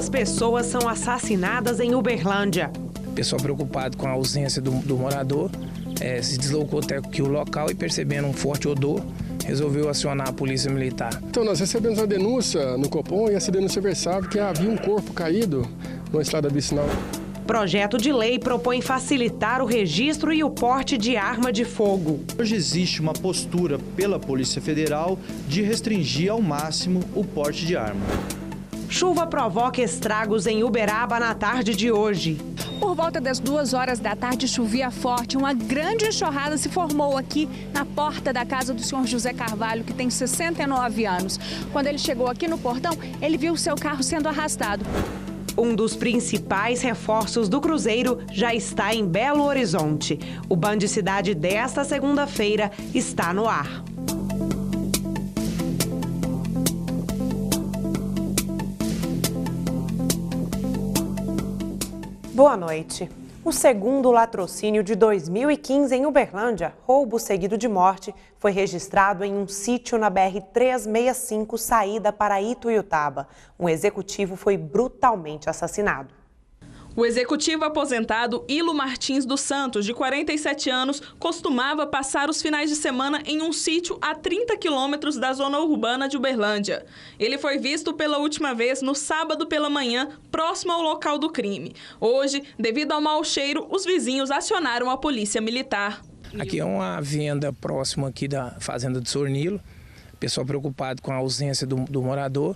Duas pessoas são assassinadas em Uberlândia. O pessoal preocupado com a ausência do morador se deslocou até aqui o local e, percebendo um forte odor, resolveu acionar a polícia militar. Então, nós recebemos uma denúncia no Copom e essa denúncia versava que havia um corpo caído numa estrada vicinal. Projeto de lei propõe facilitar o registro e o porte de arma de fogo. Hoje existe uma postura pela Polícia Federal de restringir ao máximo o porte de arma. Chuva provoca estragos em Uberaba na tarde de hoje. Por volta das 2h da tarde, chovia forte. Uma grande enxurrada se formou aqui na porta da casa do senhor José Carvalho, que tem 69 anos. Quando ele chegou aqui no portão, ele viu o seu carro sendo arrastado. Um dos principais reforços do Cruzeiro já está em Belo Horizonte. O Band Cidade desta segunda-feira está no ar. Boa noite. O segundo latrocínio de 2015 em Uberlândia, roubo seguido de morte, foi registrado em um sítio na BR-365, saída para Ituiutaba. Um executivo foi brutalmente assassinado. O executivo aposentado Ilo Martins dos Santos, de 47 anos, costumava passar os finais de semana em um sítio a 30 quilômetros da zona urbana de Uberlândia. Ele foi visto pela última vez no sábado pela manhã, próximo ao local do crime. Hoje, devido ao mau cheiro, os vizinhos acionaram a polícia militar. Aqui é uma venda próxima aqui da fazenda de Sornilo. O pessoal preocupado com a ausência do morador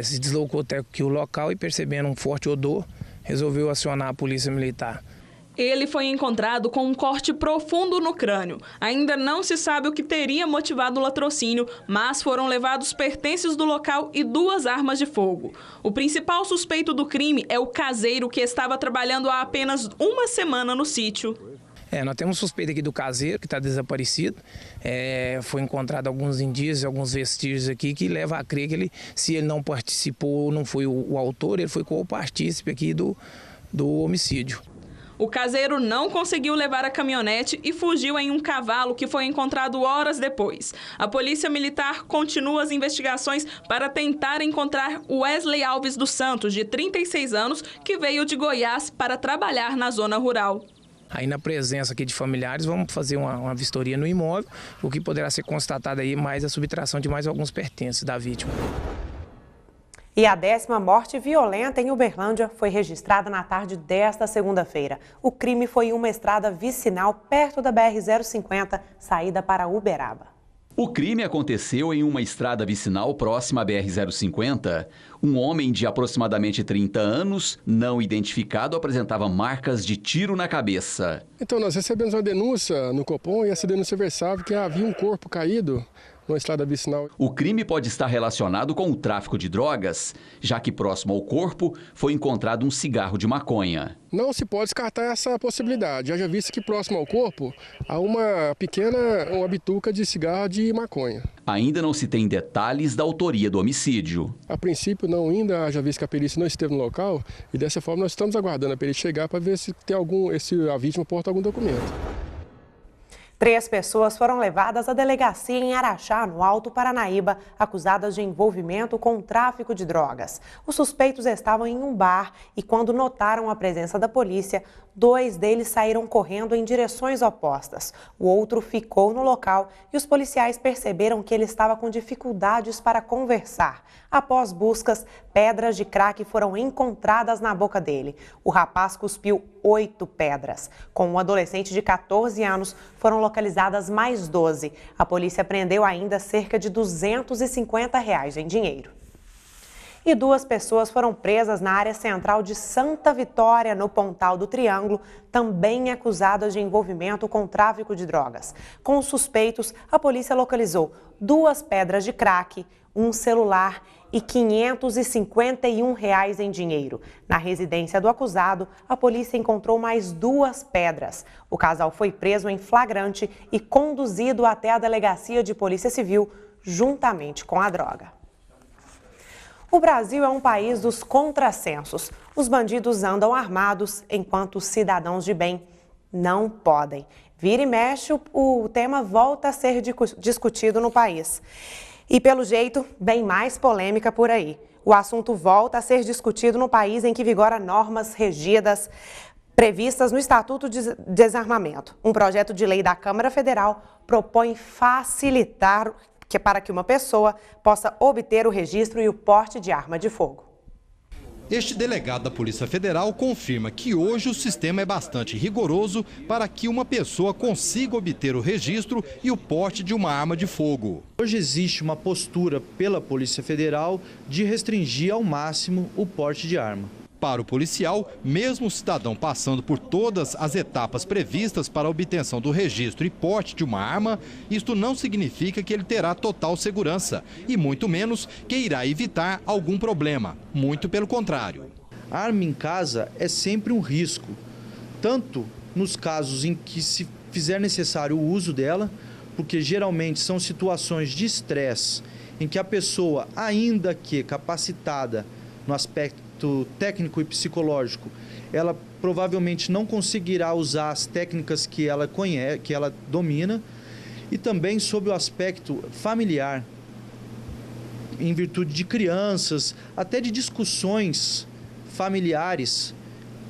se deslocou até aqui o local e, percebendo um forte odor, resolveu acionar a polícia militar. Ele foi encontrado com um corte profundo no crânio. Ainda não se sabe o que teria motivado o latrocínio, mas foram levados pertences do local e 2 armas de fogo. O principal suspeito do crime é o caseiro, que estava trabalhando há apenas uma semana no sítio. Nós temos suspeita aqui do caseiro, que está desaparecido. Foi encontrado alguns indícios, alguns vestígios aqui que leva a crer que ele, se ele não participou, não foi o autor, ele foi co-partícipe aqui do homicídio. O caseiro não conseguiu levar a caminhonete e fugiu em um cavalo que foi encontrado horas depois. A polícia militar continua as investigações para tentar encontrar Wesley Alves dos Santos, de 36 anos, que veio de Goiás para trabalhar na zona rural. Aí, na presença aqui de familiares, vamos fazer uma vistoria no imóvel, o que poderá ser constatado aí mais a subtração de mais alguns pertences da vítima. E a 10ª morte violenta em Uberlândia foi registrada na tarde desta segunda-feira. O crime foi em uma estrada vicinal perto da BR-050, saída para Uberaba. O crime aconteceu em uma estrada vicinal próxima à BR-050. Um homem de aproximadamente 30 anos, não identificado, apresentava marcas de tiro na cabeça. Então, nós recebemos uma denúncia no Copom e essa denúncia versava que havia um corpo caído numa estrada vicinal. O crime pode estar relacionado com o tráfico de drogas, já que próximo ao corpo foi encontrado um cigarro de maconha. Não se pode descartar essa possibilidade. Já visto que próximo ao corpo há uma bituca de cigarro de maconha. Ainda não se tem detalhes da autoria do homicídio. A princípio, não ainda, já visto que a perícia não esteve no local, e dessa forma nós estamos aguardando a perícia chegar para ver se tem a vítima porta algum documento. 3 pessoas foram levadas à delegacia em Araxá, no Alto Paranaíba, acusadas de envolvimento com o tráfico de drogas. Os suspeitos estavam em um bar e, quando notaram a presença da polícia, 2 deles saíram correndo em direções opostas. O outro ficou no local e os policiais perceberam que ele estava com dificuldades para conversar. Após buscas, pedras de crack foram encontradas na boca dele. O rapaz cuspiu 8 pedras. Com um adolescente de 14 anos, foram localizadas mais 12. A polícia prendeu ainda cerca de R$250 em dinheiro. E 2 pessoas foram presas na área central de Santa Vitória, no Pontal do Triângulo, também acusadas de envolvimento com tráfico de drogas. Com os suspeitos, a polícia localizou 2 pedras de crack, um celular e R$551 em dinheiro. Na residência do acusado, a polícia encontrou mais 2 pedras. O casal foi preso em flagrante e conduzido até a delegacia de Polícia Civil, juntamente com a droga. O Brasil é um país dos contrassensos. Os bandidos andam armados, enquanto os cidadãos de bem não podem. Vira e mexe, o tema volta a ser discutido no país. E, pelo jeito, bem mais polêmica por aí. O assunto volta a ser discutido no país em que vigora normas rígidas previstas no Estatuto de Desarmamento. Um projeto de lei da Câmara Federal propõe facilitar para que uma pessoa possa obter o registro e o porte de arma de fogo. Este delegado da Polícia Federal confirma que hoje o sistema é bastante rigoroso para que uma pessoa consiga obter o registro e o porte de uma arma de fogo. Hoje existe uma postura pela Polícia Federal de restringir ao máximo o porte de arma. Para o policial, mesmo o cidadão passando por todas as etapas previstas para a obtenção do registro e porte de uma arma, isto não significa que ele terá total segurança e muito menos que irá evitar algum problema, muito pelo contrário. A arma em casa é sempre um risco, tanto nos casos em que se fizer necessário o uso dela, porque geralmente são situações de estresse em que a pessoa, ainda que capacitada no aspecto técnico e psicológico, ela provavelmente não conseguirá usar as técnicas que ela conhece, que ela domina, e também sob o aspecto familiar, em virtude de crianças, até de discussões familiares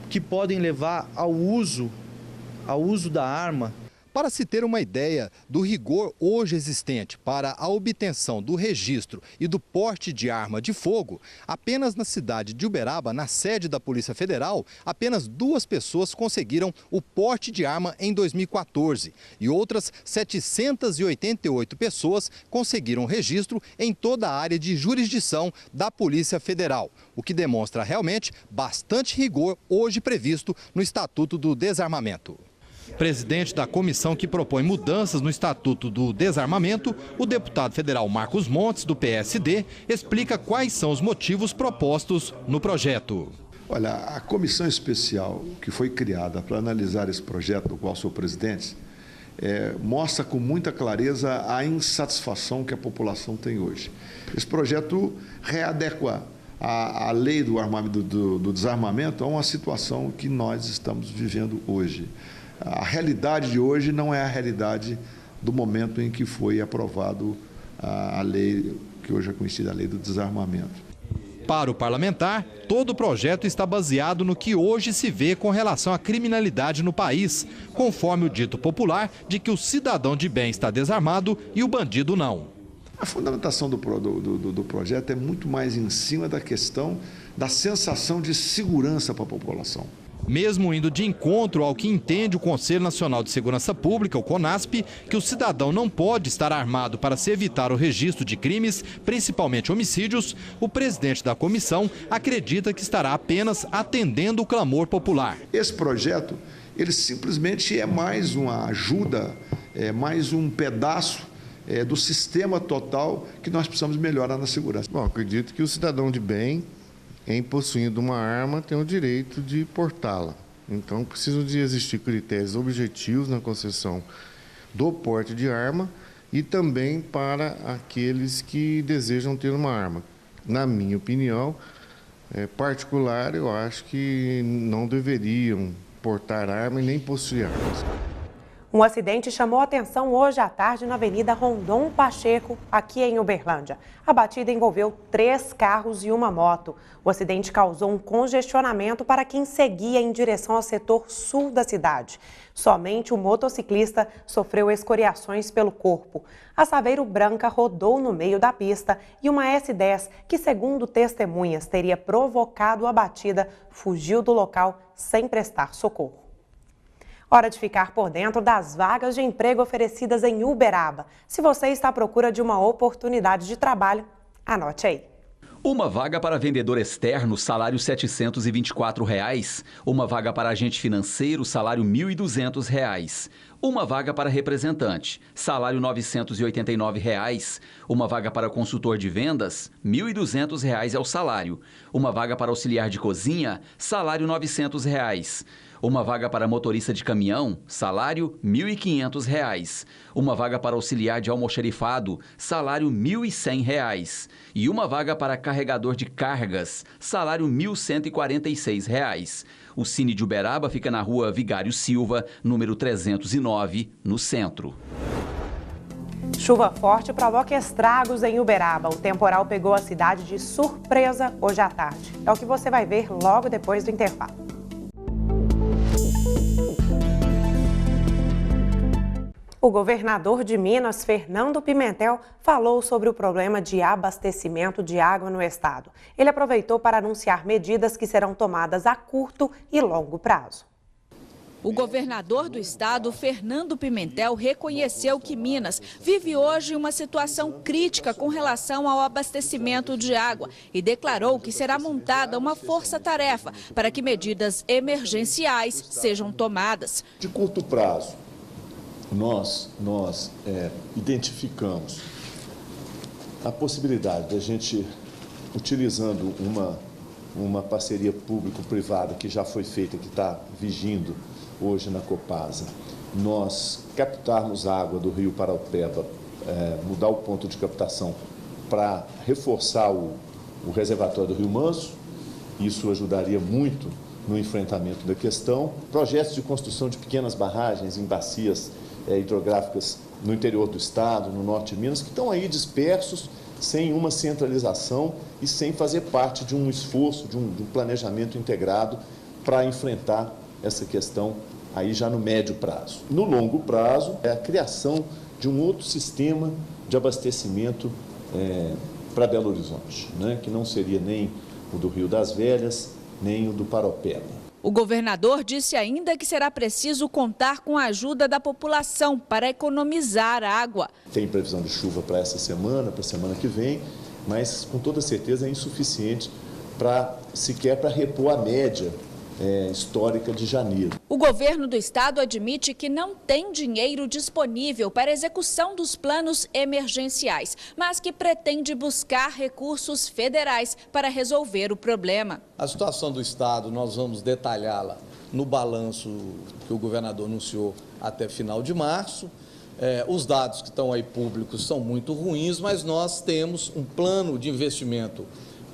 que podem levar ao uso da arma. Para se ter uma ideia do rigor hoje existente para a obtenção do registro e do porte de arma de fogo, apenas na cidade de Uberaba, na sede da Polícia Federal, apenas 2 pessoas conseguiram o porte de arma em 2014 e outras 788 pessoas conseguiram registro em toda a área de jurisdição da Polícia Federal, o que demonstra realmente bastante rigor hoje previsto no Estatuto do Desarmamento. Presidente da comissão que propõe mudanças no Estatuto do Desarmamento, o deputado federal Marcos Montes, do PSD, explica quais são os motivos propostos no projeto. Olha, a comissão especial que foi criada para analisar esse projeto, do qual sou presidente, mostra com muita clareza a insatisfação que a população tem hoje. Esse projeto readequa a lei do armamento, do desarmamento a uma situação que nós estamos vivendo hoje. A realidade de hoje não é a realidade do momento em que foi aprovado a lei, que hoje é conhecida a lei do desarmamento. Para o parlamentar, todo o projeto está baseado no que hoje se vê com relação à criminalidade no país, conforme o dito popular de que o cidadão de bem está desarmado e o bandido não. A fundamentação do projeto é muito mais em cima da questão da sensação de segurança para a população. Mesmo indo de encontro ao que entende o Conselho Nacional de Segurança Pública, o CONASP, que o cidadão não pode estar armado para se evitar o registro de crimes, principalmente homicídios, o presidente da comissão acredita que estará apenas atendendo o clamor popular. Esse projeto, ele simplesmente é mais uma ajuda, é mais um pedaço do sistema total que nós precisamos melhorar na segurança. Bom, acredito que o cidadão de bem, em possuindo uma arma, tem o direito de portá-la. Então, precisam de existir critérios objetivos na concessão do porte de arma e também para aqueles que desejam ter uma arma. Na minha opinião particular, eu acho que não deveriam portar arma e nem possuir armas. Um acidente chamou a atenção hoje à tarde na Avenida Rondon Pacheco, aqui em Uberlândia. A batida envolveu 3 carros e uma moto. O acidente causou um congestionamento para quem seguia em direção ao setor sul da cidade. Somente o motociclista sofreu escoriações pelo corpo. A Saveiro branca rodou no meio da pista e uma S10, que segundo testemunhas teria provocado a batida, fugiu do local sem prestar socorro. Hora de ficar por dentro das vagas de emprego oferecidas em Uberaba. Se você está à procura de uma oportunidade de trabalho, anote aí. Uma vaga para vendedor externo, salário R$ 724. Uma vaga para agente financeiro, salário R$ 1.200. Uma vaga para representante, salário R$ 989. Uma vaga para consultor de vendas, R$ 1.200 é o salário. Uma vaga para auxiliar de cozinha, salário R$ 900. Uma vaga para motorista de caminhão, salário R$ 1.500. Uma vaga para auxiliar de almoxarifado, salário R$ 1.100. E uma vaga para carregador de cargas, salário R$ 1.146. O Cine de Uberaba fica na rua Vigário Silva, número 309, no centro. Chuva forte provoca estragos em Uberaba. O temporal pegou a cidade de surpresa hoje à tarde. É o que você vai ver logo depois do intervalo. O governador de Minas, Fernando Pimentel, falou sobre o problema de abastecimento de água no estado. Ele aproveitou para anunciar medidas que serão tomadas a curto e longo prazo. O governador do estado, Fernando Pimentel, reconheceu que Minas vive hoje uma situação crítica com relação ao abastecimento de água e declarou que será montada uma força-tarefa para que medidas emergenciais sejam tomadas. De curto prazo, nós identificamos a possibilidade de a gente, utilizando uma parceria público-privada que já foi feita, que está vigindo hoje na Copasa, nós captarmos água do rio Paraupeba, mudar o ponto de captação para reforçar o reservatório do Rio Manso. Isso ajudaria muito no enfrentamento da questão. Projetos de construção de pequenas barragens em bacias hidrográficas no interior do estado, no norte de Minas, que estão aí dispersos, sem uma centralização e sem fazer parte de um esforço, de um planejamento integrado para enfrentar essa questão aí já no médio prazo. No longo prazo, é a criação de um outro sistema de abastecimento para Belo Horizonte, né? Que não seria nem o do Rio das Velhas, nem o do Paraupeba. O governador disse ainda que será preciso contar com a ajuda da população para economizar água. Tem previsão de chuva para essa semana, para a semana que vem, mas com toda certeza é insuficiente sequer para repor a média histórica de janeiro. O governo do estado admite que não tem dinheiro disponível para a execução dos planos emergenciais, mas que pretende buscar recursos federais para resolver o problema. A situação do estado nós vamos detalhá-la no balanço que o governador anunciou até final de março. Os dados que estão aí públicos são muito ruins, mas nós temos um plano de investimento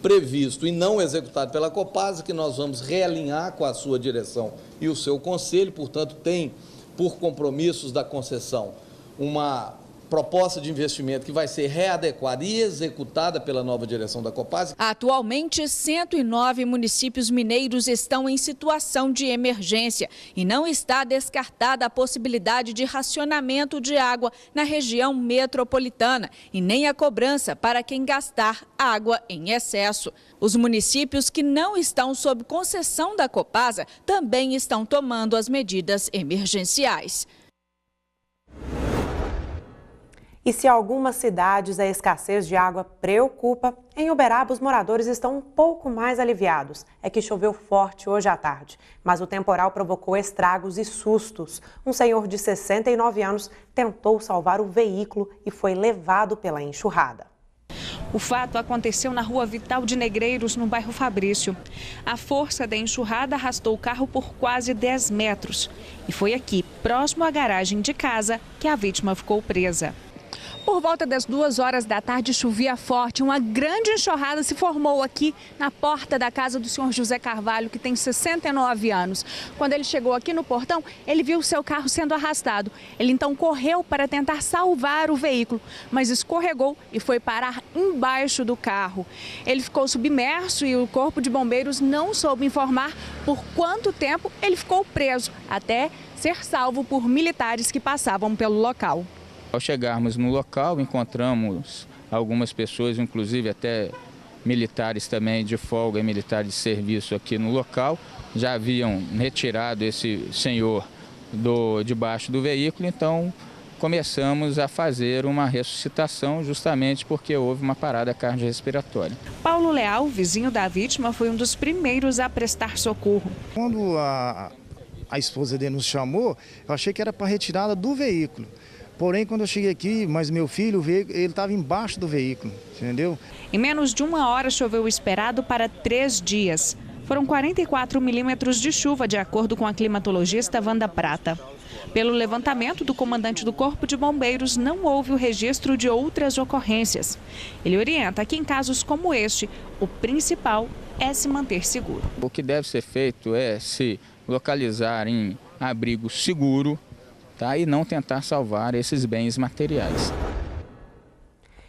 previsto e não executado pela Copasa, que nós vamos realinhar com a sua direção e o seu conselho. Portanto, tem por compromissos da concessão uma proposta de investimento que vai ser readequada e executada pela nova direção da Copasa. Atualmente, 109 municípios mineiros estão em situação de emergência e não está descartada a possibilidade de racionamento de água na região metropolitana e nem a cobrança para quem gastar água em excesso. Os municípios que não estão sob concessão da Copasa também estão tomando as medidas emergenciais. E se algumas cidades a escassez de água preocupa, em Uberaba os moradores estão um pouco mais aliviados. É que choveu forte hoje à tarde, mas o temporal provocou estragos e sustos. Um senhor de 69 anos tentou salvar o veículo e foi levado pela enxurrada. O fato aconteceu na rua Vital de Negreiros, no bairro Fabrício. A força da enxurrada arrastou o carro por quase 10 metros. E foi aqui, próximo à garagem de casa, que a vítima ficou presa. Por volta das 2 horas da tarde, chovia forte. Uma grande enxurrada se formou aqui na porta da casa do senhor José Carvalho, que tem 69 anos. Quando ele chegou aqui no portão, ele viu o seu carro sendo arrastado. Ele então correu para tentar salvar o veículo, mas escorregou e foi parar embaixo do carro. Ele ficou submerso e o corpo de bombeiros não soube informar por quanto tempo ele ficou preso, até ser salvo por militares que passavam pelo local. Ao chegarmos no local, encontramos algumas pessoas, inclusive até militares também de folga e militares de serviço aqui no local. Já haviam retirado esse senhor debaixo do veículo, então começamos a fazer uma ressuscitação justamente porque houve uma parada cardiorrespiratória. Paulo Leal, vizinho da vítima, foi um dos primeiros a prestar socorro. Quando a esposa dele nos chamou, eu achei que era para retirada do veículo. Porém, quando eu cheguei aqui, mas meu filho, ele estava embaixo do veículo, entendeu? Em menos de 1 hora choveu o esperado para 3 dias. Foram 44 milímetros de chuva, de acordo com a climatologista Wanda Prata. Pelo levantamento do comandante do Corpo de Bombeiros, não houve o registro de outras ocorrências. Ele orienta que em casos como este, o principal é se manter seguro. O que deve ser feito é se localizar em abrigo seguro, e não tentar salvar esses bens materiais.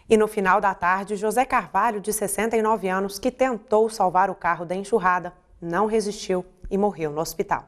E no final da tarde, José Carvalho, de 69 anos, que tentou salvar o carro da enxurrada, não resistiu e morreu no hospital.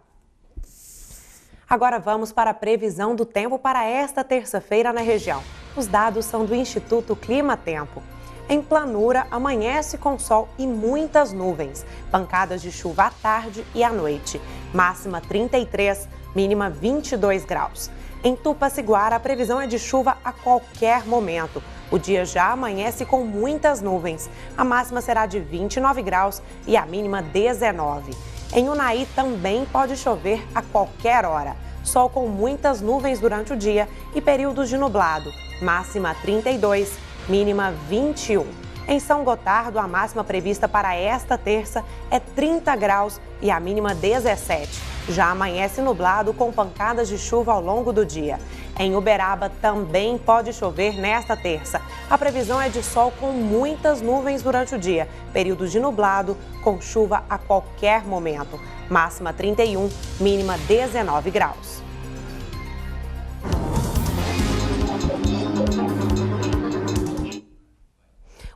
Agora vamos para a previsão do tempo para esta terça-feira na região. Os dados são do Instituto Clima Tempo. Em Planura, amanhece com sol e muitas nuvens. Pancadas de chuva à tarde e à noite. Máxima 33, mínima 22 graus. Em Tupaciguara, a previsão é de chuva a qualquer momento. O dia já amanhece com muitas nuvens. A máxima será de 29 graus e a mínima 19. Em Unai também pode chover a qualquer hora. Sol com muitas nuvens durante o dia e períodos de nublado. Máxima 32, mínima 21. Em São Gotardo, a máxima prevista para esta terça é 30 graus e a mínima 17. Já amanhece nublado com pancadas de chuva ao longo do dia. Em Uberaba também pode chover nesta terça. A previsão é de sol com muitas nuvens durante o dia, períodos de nublado com chuva a qualquer momento. Máxima 31, mínima 19 graus.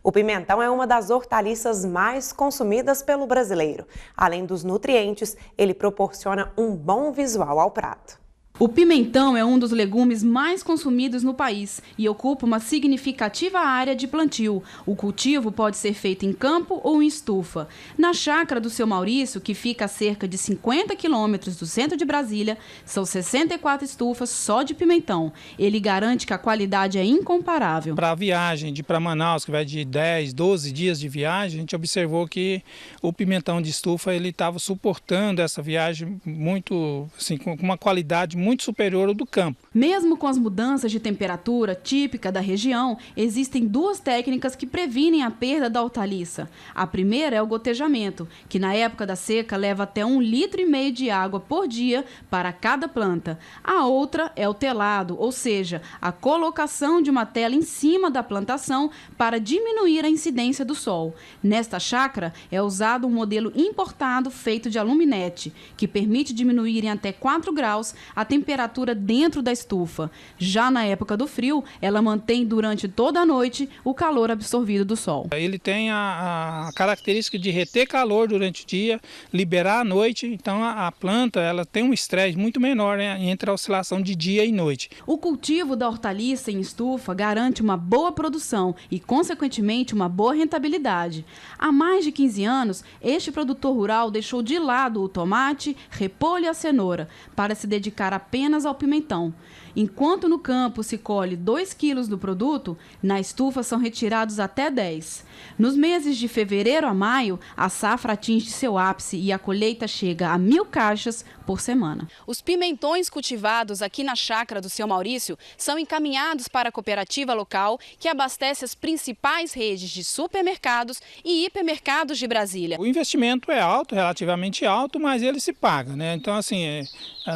O pimentão é uma das hortaliças mais consumidas pelo brasileiro. Além dos nutrientes, ele proporciona um bom visual ao prato. O pimentão é um dos legumes mais consumidos no país e ocupa uma significativa área de plantio. O cultivo pode ser feito em campo ou em estufa. Na chácara do seu Maurício, que fica a cerca de 50 quilômetros do centro de Brasília, são 64 estufas só de pimentão. Ele garante que a qualidade é incomparável. Para a viagem para Manaus, que vai de 10, 12 dias de viagem, a gente observou que o pimentão de estufa ele estava suportando essa viagem muito, assim, com uma qualidade muito superior ao do campo. Mesmo com as mudanças de temperatura típica da região, existem duas técnicas que previnem a perda da hortaliça. A primeira é o gotejamento, que na época da seca leva até 1,5 litro de água por dia para cada planta. A outra é o telado, ou seja, a colocação de uma tela em cima da plantação para diminuir a incidência do sol. Nesta chácara é usado um modelo importado feito de aluminete, que permite diminuir em até 4 graus a temperatura dentro da estufa. Já na época do frio, ela mantém durante toda a noite o calor absorvido do sol. Ele tem a característica de reter calor durante o dia, liberar à noite, então a planta ela tem um estresse muito menor, né, entre a oscilação de dia e noite. O cultivo da hortaliça em estufa garante uma boa produção e, consequentemente, uma boa rentabilidade. Há mais de 15 anos, este produtor rural deixou de lado o tomate, repolho e a cenoura para se dedicar apenas ao pimentão. Enquanto no campo se colhe 2 quilos do produto, na estufa são retirados até 10. Nos meses de fevereiro a maio, a safra atinge seu ápice e a colheita chega a 1.000 caixas por semana. Os pimentões cultivados aqui na chácara do seu Maurício são encaminhados para a cooperativa local que abastece as principais redes de supermercados e hipermercados de Brasília. O investimento é alto, relativamente alto, mas ele se paga, né? Então, assim,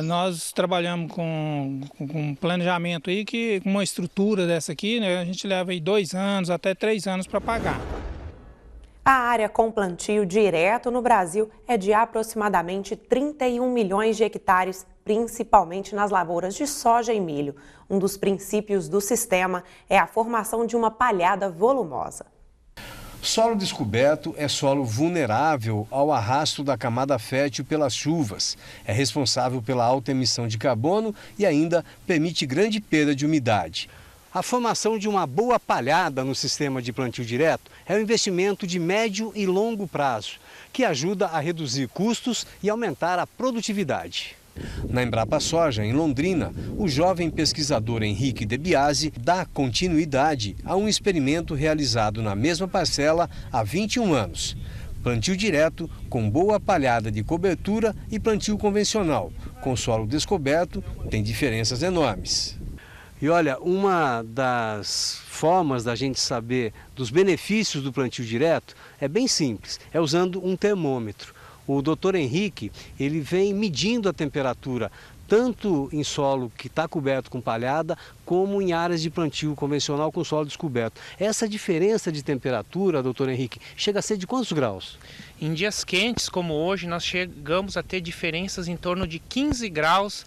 nós trabalhamos com um planejamento aí que uma estrutura dessa aqui, né, a gente leva aí 2 anos até 3 anos para pagar. A área com plantio direto no Brasil é de aproximadamente 31 milhões de hectares, principalmente nas lavouras de soja e milho. Um dos princípios do sistema é a formação de uma palhada volumosa. Solo descoberto é solo vulnerável ao arrasto da camada fértil pelas chuvas. É responsável pela alta emissão de carbono e ainda permite grande perda de umidade. A formação de uma boa palhada no sistema de plantio direto é um investimento de médio e longo prazo, que ajuda a reduzir custos e aumentar a produtividade. Na Embrapa Soja, em Londrina, o jovem pesquisador Henrique De Biasi dá continuidade a um experimento realizado na mesma parcela há 21 anos. Plantio direto com boa palhada de cobertura e plantio convencional, com solo descoberto, tem diferenças enormes. E olha, uma das formas da gente saber dos benefícios do plantio direto é bem simples, é usando um termômetro. O doutor Henrique, ele vem medindo a temperatura tanto em solo que está coberto com palhada, como em áreas de plantio convencional com solo descoberto. Essa diferença de temperatura, doutor Henrique, chega a ser de quantos graus? Em dias quentes como hoje, nós chegamos a ter diferenças em torno de 15 graus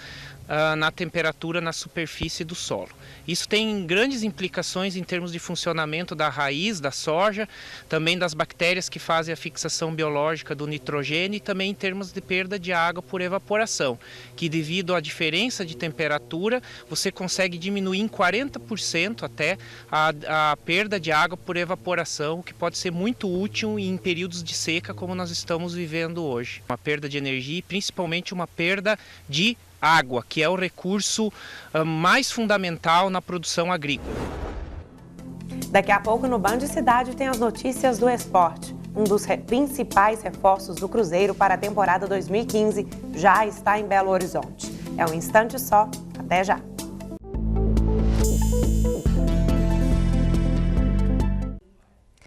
na temperatura na superfície do solo. Isso tem grandes implicações em termos de funcionamento da raiz da soja, também das bactérias que fazem a fixação biológica do nitrogênio e também em termos de perda de água por evaporação, que devido à diferença de temperatura, você consegue diminuir em 40% até a perda de água por evaporação, o que pode ser muito útil em períodos de seca como nós estamos vivendo hoje. Uma perda de energia e principalmente uma perda de água, que é o recurso mais fundamental na produção agrícola. Daqui a pouco no Band Cidade tem as notícias do esporte. Um dos principais reforços do Cruzeiro para a temporada 2015 já está em Belo Horizonte. É um instante só, até já!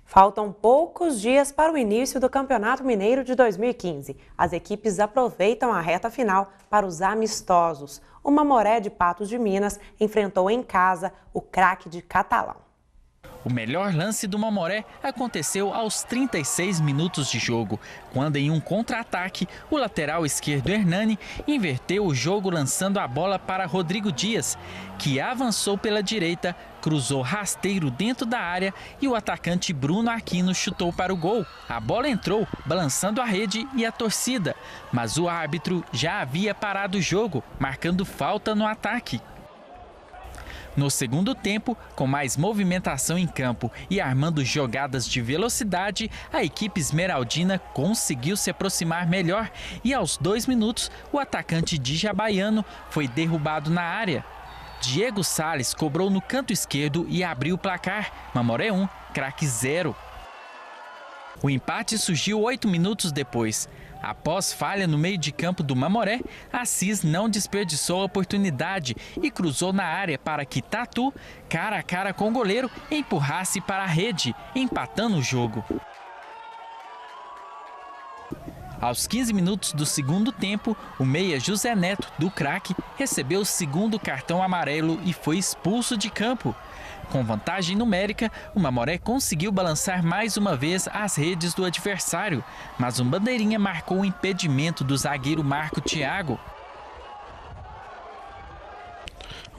Faltam poucos dias para o início do Campeonato Mineiro de 2015. As equipes aproveitam a reta final para os amistosos. O Mamoré de Patos de Minas enfrentou em casa o Craque de Catalão. O melhor lance do Mamoré aconteceu aos 36 minutos de jogo, quando em um contra-ataque, o lateral esquerdo Hernani inverteu o jogo lançando a bola para Rodrigo Dias, que avançou pela direita, cruzou rasteiro dentro da área e o atacante Bruno Aquino chutou para o gol. A bola entrou, balançando a rede e a torcida, mas o árbitro já havia parado o jogo, marcando falta no ataque. No segundo tempo, com mais movimentação em campo e armando jogadas de velocidade, a equipe esmeraldina conseguiu se aproximar melhor e aos 2 minutos o atacante Djabaiano foi derrubado na área. Diego Salles cobrou no canto esquerdo e abriu o placar. Mamoré 1, Craque 0. O empate surgiu 8 minutos depois. Após falha no meio de campo do Mamoré, Assis não desperdiçou a oportunidade e cruzou na área para que Tatu, cara a cara com o goleiro, empurrasse para a rede, empatando o jogo. Aos 15 minutos do segundo tempo, o meia José Neto, do Craque, recebeu o segundo cartão amarelo e foi expulso de campo. Com vantagem numérica, o Mamoré conseguiu balançar mais uma vez as redes do adversário, mas um bandeirinha marcou o impedimento do zagueiro Marco Thiago.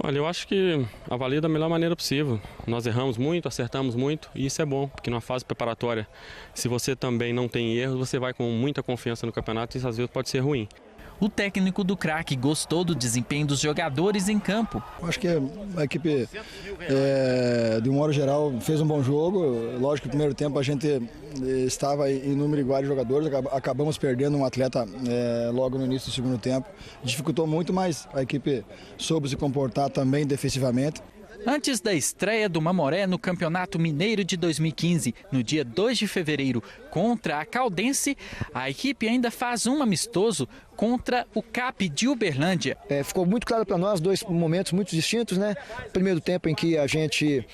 Olha, eu acho que avalia da melhor maneira possível. Nós erramos muito, acertamos muito e isso é bom, porque numa fase preparatória, se você também não tem erros, você vai com muita confiança no campeonato e isso às vezes pode ser ruim. O técnico do Craque gostou do desempenho dos jogadores em campo. Acho que a equipe, de um modo geral, fez um bom jogo. Lógico que no primeiro tempo a gente estava em número igual de jogadores, acabamos perdendo um atleta logo no início do segundo tempo. Dificultou muito, mas a equipe soube se comportar também defensivamente. Antes da estreia do Mamoré no Campeonato Mineiro de 2015, no dia 2 de fevereiro, contra a Caldense, a equipe ainda faz um amistoso contra o CAP de Uberlândia. Ficou muito claro para nós dois momentos muito distintos, né? Primeiro tempo em que a gente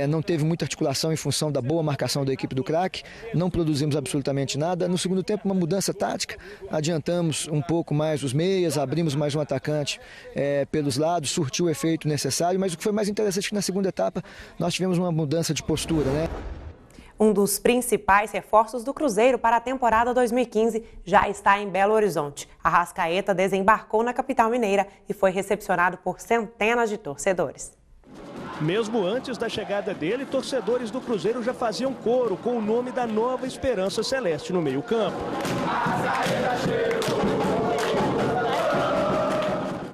não teve muita articulação em função da boa marcação da equipe do Craque, não produzimos absolutamente nada. No segundo tempo, uma mudança tática, adiantamos um pouco mais os meias, abrimos mais um atacante pelos lados, surtiu o efeito necessário, mas o que foi mais interessante é que na segunda etapa nós tivemos uma mudança de postura, né? Um dos principais reforços do Cruzeiro para a temporada 2015 já está em Belo Horizonte. Arrascaeta desembarcou na capital mineira e foi recepcionado por centenas de torcedores. Mesmo antes da chegada dele, torcedores do Cruzeiro já faziam coro com o nome da nova Esperança Celeste no meio-campo.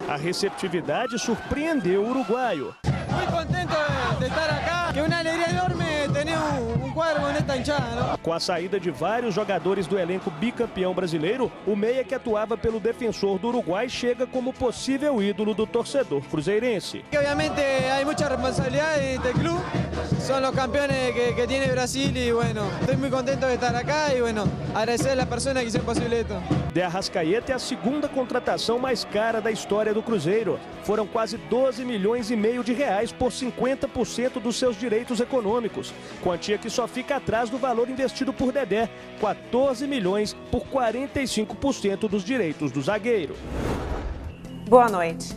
A receptividade surpreendeu o uruguaio. Muito contente de estar aqui, que é uma alegria enorme ter um quadro com esta hinchada. Com a saída de vários jogadores do elenco bicampeão brasileiro, o meia que atuava pelo Defensor do Uruguai chega como possível ídolo do torcedor cruzeirense. Obviamente há muita responsabilidade neste clube, são os campeões que tem Brasil e bueno, estou muito contente de estar aqui e bueno, agradecer às pessoas que fizeram possível isto. De Arrascaeta é a segunda contratação mais cara da história do Cruzeiro. Foram quase 12 milhões e meio de reais por 50% dos seus direitos econômicos. Quantia que só fica atrás do valor investido por Dedé, 14 milhões por 45% dos direitos do zagueiro. Boa noite.